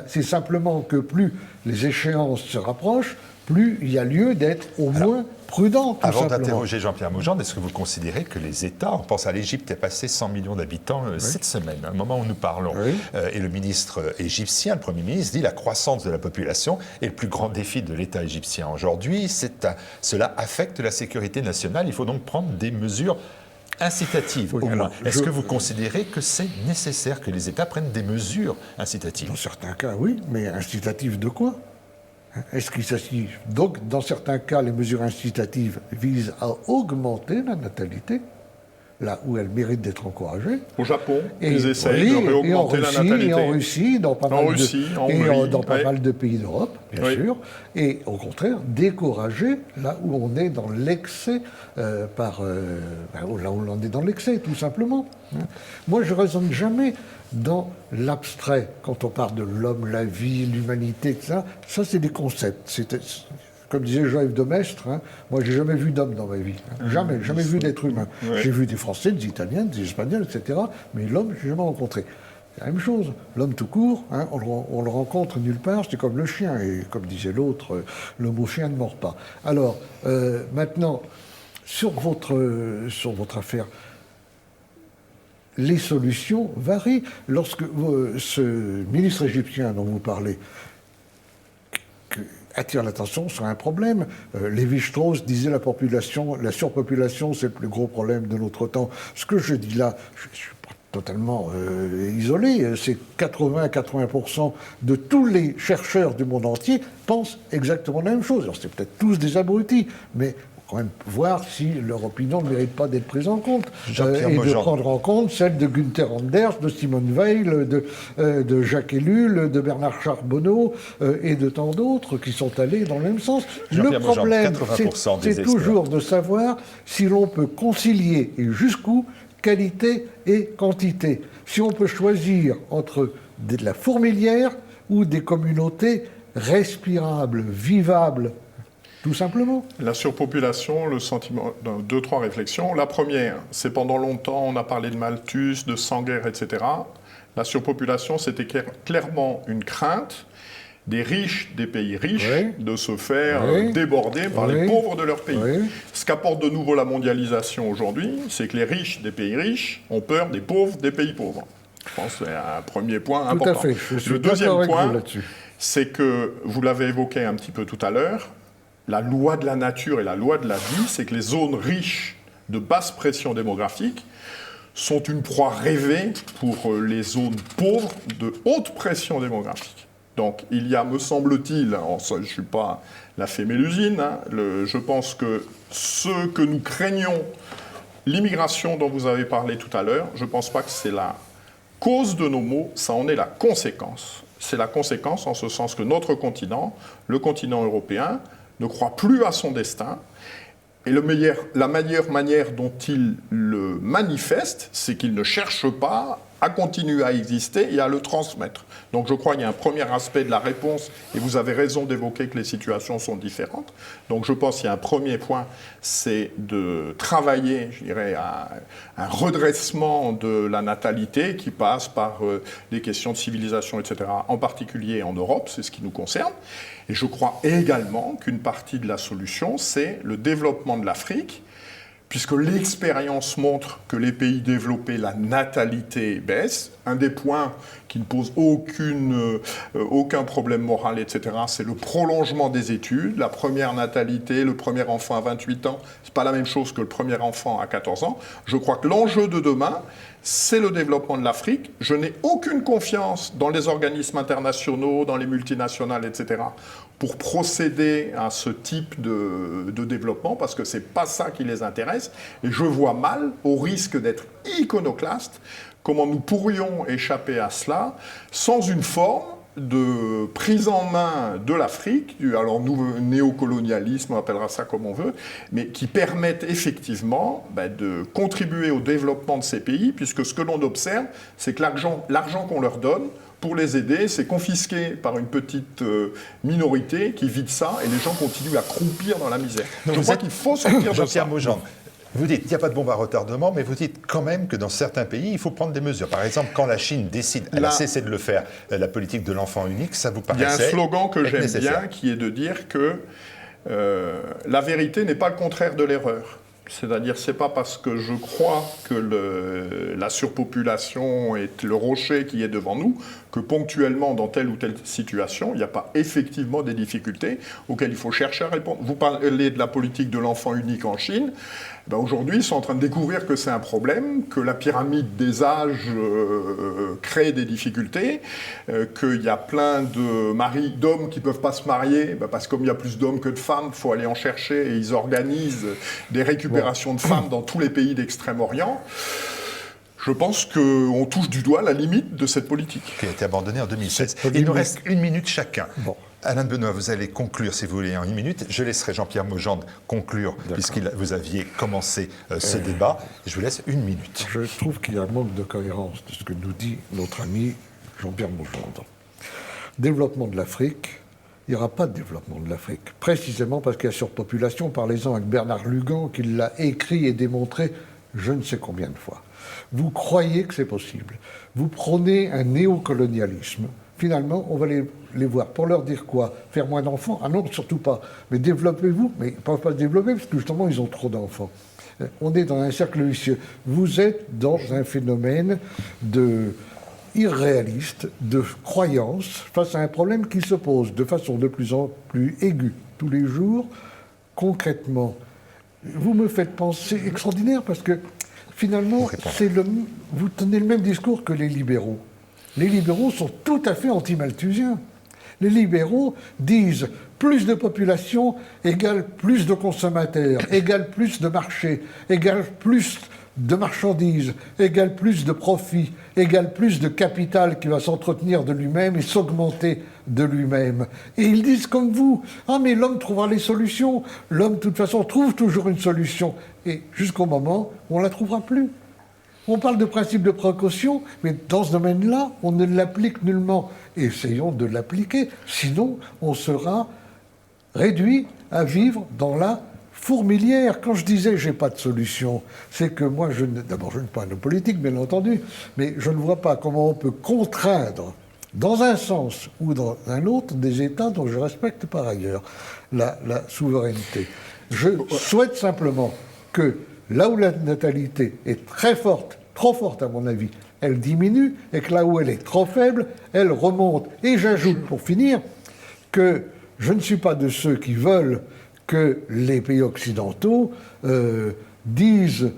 C'est simplement que plus les échéances se rapprochent, plus il y a lieu d'être au moins prudent. Avant d'interroger Jean-Pierre Maugendre, est-ce que vous considérez que les États, on pense à l'Égypte, est passé 100 millions d'habitants cette semaine, au moment où nous parlons, et le ministre égyptien, le Premier ministre, dit la croissance de la population est le plus grand défi de l'État égyptien aujourd'hui. Cela affecte la sécurité nationale. Il faut donc prendre des mesures incitatives, au moins. Est-ce que vous considérez que c'est nécessaire que les États prennent des mesures incitatives? Dans certains cas, oui, mais incitatives de quoi? Est-ce qu'il s'agit... Donc, dans certains cas, les mesures incitatives visent à augmenter la natalité. là où elle mérite d'être encouragée. Au Japon, Et, ils essayent oui, de réaugmenter la natalité. Et en Russie, dans pas mal Hongrie, de pays d'Europe, bien sûr. Et au contraire, décourager là où on est dans l'excès, là où on est dans l'excès, tout simplement. Moi, je ne raisonne jamais dans l'abstrait. Quand on parle de l'homme, la vie, l'humanité, etc., ça, c'est des concepts. Comme disait Joël de Maistre, moi, j'ai jamais vu d'homme dans ma vie. Jamais vu d'être humain. Ouais. J'ai vu des Français, des Italiens, des Espagnols, etc. Mais l'homme, je n'ai jamais rencontré. C'est la même chose. L'homme tout court, on le rencontre nulle part, c'est comme le chien. Et comme disait l'autre, le mot chien ne mord pas. Alors, maintenant, sur votre affaire, les solutions varient. Lorsque ce ministre égyptien dont vous parlez attire l'attention sur un problème. Lévi-Strauss disait la surpopulation, c'est le plus gros problème de notre temps. Ce que je dis là, je ne suis pas totalement isolé. C'est 80% de tous les chercheurs du monde entier pensent exactement la même chose. Alors c'est peut-être tous des abrutis, mais quand même voir si leur opinion ne mérite pas d'être prise en compte et de prendre en compte celle de Günther Anders, de Simone Weil, de Jacques Ellul, de Bernard Charbonneau et de tant d'autres qui sont allés dans le même sens. Le problème, c'est toujours de savoir si l'on peut concilier et jusqu'où qualité et quantité. Si on peut choisir entre de la fourmilière ou des communautés respirables, vivables, tout simplement. La surpopulation, le sentiment, deux, trois réflexions. La première, c'est pendant longtemps, on a parlé de Malthus, de Sanger, etc. La surpopulation, c'était clairement une crainte des riches des pays riches de se faire déborder par les pauvres de leur pays. Ce qu'apporte de nouveau la mondialisation aujourd'hui, c'est que les riches des pays riches ont peur des pauvres des pays pauvres. Je pense que c'est un premier point important. Tout à fait. Je suis le deuxième point, c'est que, vous l'avez évoqué un petit peu tout à l'heure, la loi de la nature et la loi de la vie, c'est que les zones riches de basse pression démographique sont une proie rêvée pour les zones pauvres de haute pression démographique. Donc il y a, me semble-t-il, je ne suis pas la fée Mélusine, je pense que ce que nous craignons, l'immigration dont vous avez parlé tout à l'heure, je ne pense pas que c'est la cause de nos maux, ça en est la conséquence. C'est la conséquence en ce sens que notre continent, le continent européen, ne croit plus à son destin. Et la meilleure manière dont il le manifeste, c'est qu'il ne cherche pas à continuer à exister et à le transmettre. Donc je crois qu'il y a un premier aspect de la réponse, et vous avez raison d'évoquer que les situations sont différentes. Donc je pense qu'il y a un premier point, c'est de travailler, je dirais, à un redressement de la natalité qui passe par des questions de civilisation, etc., en particulier en Europe, c'est ce qui nous concerne. Et je crois également qu'une partie de la solution, c'est le développement de l'Afrique, puisque l'expérience montre que les pays développés, la natalité baisse. Un des points qui ne pose aucun problème moral, etc., c'est le prolongement des études. La première natalité, le premier enfant à 28 ans, ce n'est pas la même chose que le premier enfant à 14 ans. Je crois que l'enjeu de demain, c'est le développement de l'Afrique. Je n'ai aucune confiance dans les organismes internationaux, dans les multinationales, etc., pour procéder à ce type de développement, parce que ce n'est pas ça qui les intéresse. Et je vois mal, au risque d'être iconoclaste, comment nous pourrions échapper à cela sans une forme de prise en main de l'Afrique, alors néocolonialisme, on appellera ça comme on veut, mais qui permettent effectivement de contribuer au développement de ces pays, puisque ce que l'on observe, c'est que l'argent qu'on leur donne pour les aider, c'est confisqué par une petite minorité qui vide ça, et les gens continuent à croupir dans la misère. Donc je crois qu'il faut sortir de ça. Vous dites qu'il n'y a pas de bombe à retardement, mais vous dites quand même que dans certains pays, il faut prendre des mesures. Par exemple, quand la Chine décide, elle a cessé de le faire, la politique de l'enfant unique, ça vous paraissait nécessaire. Il y a un slogan que j'aime bien, qui est de dire que la vérité n'est pas le contraire de l'erreur. C'est-à-dire, c'est pas parce que je crois que la surpopulation est le rocher qui est devant nous que ponctuellement, dans telle ou telle situation, il n'y a pas effectivement des difficultés auxquelles il faut chercher à répondre. Vous parlez de la politique de l'enfant unique en Chine. Ben aujourd'hui, ils sont en train de découvrir que c'est un problème, que la pyramide des âges crée des difficultés, qu'il y a plein d'hommes qui ne peuvent pas se marier, parce que comme il y a plus d'hommes que de femmes, il faut aller en chercher, et ils organisent des récupérations de femmes dans tous les pays d'Extrême-Orient. Je pense qu'on touche du doigt la limite de cette politique. Qui a été abandonnée en 2016. Il nous reste 1 minute chacun. Bon. Alain de Benoît, vous allez conclure, si vous voulez, en 1 minute. Je laisserai Jean-Pierre Maugendre conclure, puisque vous aviez commencé ce débat. Je vous laisse 1 minute. Je trouve qu'il y a un manque de cohérence de ce que nous dit notre ami Jean-Pierre Maugendre. Développement de l'Afrique, il n'y aura pas de développement de l'Afrique. Précisément parce qu'il y a surpopulation. Parlez-en avec Bernard Lugan, qui l'a écrit et démontré je ne sais combien de fois. Vous croyez que c'est possible. Vous prônez un néocolonialisme. Finalement, on va les voir. Pour leur dire quoi? Faire moins d'enfants? Ah non, surtout pas. Mais développez-vous. Mais ils ne peuvent pas se développer parce que justement, ils ont trop d'enfants. On est dans un cercle vicieux. Vous êtes dans un phénomène irréaliste, de croyance face à un problème qui se pose de façon de plus en plus aiguë tous les jours, concrètement. Vous me faites penser extraordinaire parce que finalement, vous tenez le même discours que les libéraux. Les libéraux sont tout à fait anti-malthusiens. Les libéraux disent plus de population égale plus de consommateurs, égale plus de marché, égale plus de marchandises, égale plus de profit, égale plus de capital qui va s'entretenir de lui-même et s'augmenter de lui-même. Et ils disent comme vous, ah mais l'homme trouvera les solutions, l'homme de toute façon trouve toujours une solution, et jusqu'au moment où on ne la trouvera plus. On parle de principe de précaution, mais dans ce domaine-là, on ne l'applique nullement. Essayons de l'appliquer, sinon on sera réduit à vivre dans la fourmilière. Quand je disais j'ai pas de solution, c'est que moi, d'abord je ne suis pas un homme politique, bien entendu, mais je ne vois pas comment on peut contraindre, dans un sens ou dans un autre, des États dont je respecte par ailleurs la souveraineté. Je souhaite simplement que là où la natalité est très forte, trop forte à mon avis, elle diminue, et que là où elle est trop faible, elle remonte. Et j'ajoute, pour finir, que je ne suis pas de ceux qui veulent que les pays occidentaux disent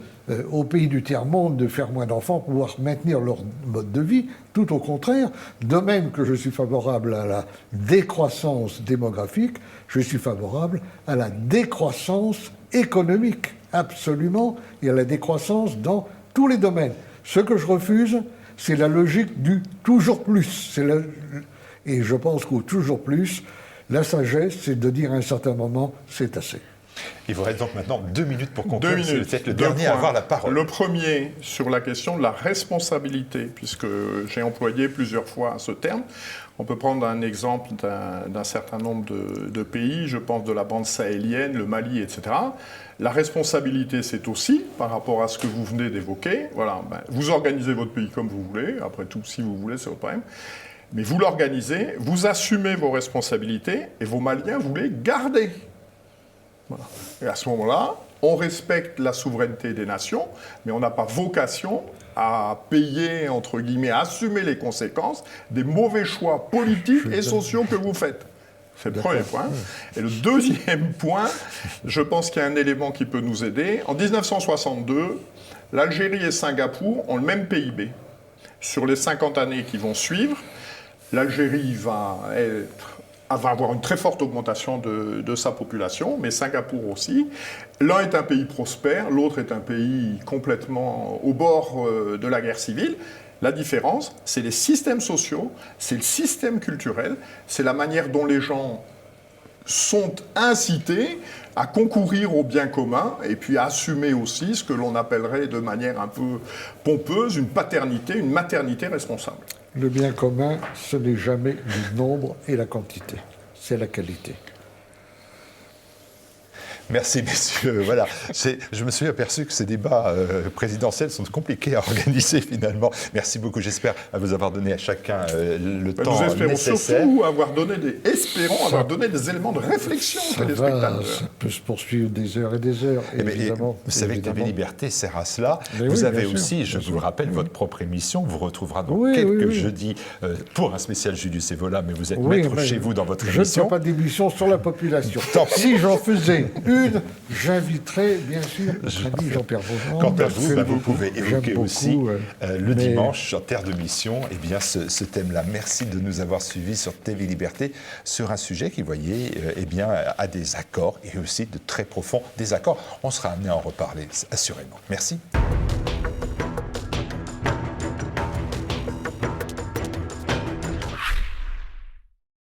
aux pays du tiers-monde de faire moins d'enfants pour pouvoir maintenir leur mode de vie. Tout au contraire, de même que je suis favorable à la décroissance démographique, je suis favorable à la décroissance économique, absolument, et à la décroissance dans tous les domaines. Ce que je refuse, c'est la logique du toujours plus. Et je pense qu'au toujours plus, la sagesse, c'est de dire à un certain moment, c'est assez. Il vous reste donc maintenant 2 minutes pour conclure. 2 minutes. C'est peut-être le dernier à avoir la parole. Le premier, sur la question de la responsabilité, puisque j'ai employé plusieurs fois ce terme. On peut prendre un exemple d'un certain nombre de pays, je pense de la bande sahélienne, le Mali, etc. La responsabilité, c'est aussi, par rapport à ce que vous venez d'évoquer, voilà, vous organisez votre pays comme vous voulez, après tout, si vous voulez, c'est votre problème. Mais vous l'organisez, vous assumez vos responsabilités, et vos Maliens, vous les gardez. Voilà. Et à ce moment-là, on respecte la souveraineté des nations, mais on n'a pas vocation à payer, entre guillemets, à assumer les conséquences des mauvais choix politiques et sociaux que vous faites. C'est le premier point. Et le deuxième point, je pense qu'il y a un élément qui peut nous aider. En 1962, l'Algérie et Singapour ont le même PIB. Sur les 50 années qui vont suivre, l'Algérie va avoir une très forte augmentation de sa population, mais Singapour aussi. L'un est un pays prospère, l'autre est un pays complètement au bord de la guerre civile. La différence, c'est les systèmes sociaux, c'est le système culturel, c'est la manière dont les gens sont incités à concourir au bien commun et puis à assumer aussi ce que l'on appellerait de manière un peu pompeuse une paternité, une maternité responsable. Le bien commun, ce n'est jamais le nombre et la quantité, c'est la qualité. Merci, messieurs. Voilà. Je me suis aperçu que ces débats présidentiels sont compliqués à organiser, finalement. Merci beaucoup. J'espère vous avoir donné à chacun le temps Nous espérons nécessaire. surtout avoir donné des éléments de réflexion aux Ça va, téléspectateurs. ça peut se poursuivre des heures et des heures, Eh bien, évidemment. vous savez que TV évidemment. Liberté sert à cela. Mais Vous oui, avez bien sûr, aussi, je bien vous le sûr. rappelle, votre propre émission. Vous retrouvera dans Oui, quelques oui, oui. jeudis pour un spécial Julius Evola, mais vous êtes Oui, maître mais chez vous dans votre je ne émission. fais pas d'émission sur la population. Tant pis. Si j'en faisais une, j'inviterais bien sûr notre ami Jean-Pierre Vauban. Quant à parce vous, que vous pouvez j'aime évoquer beaucoup, aussi le mais- dimanche sur Terre de Mission, eh bien ce thème-là. Merci de nous avoir suivis sur TV Liberté sur un sujet qui, voyez, eh bien, a des accords et aussi de très profonds désaccords. On sera amené à en reparler, assurément. Merci.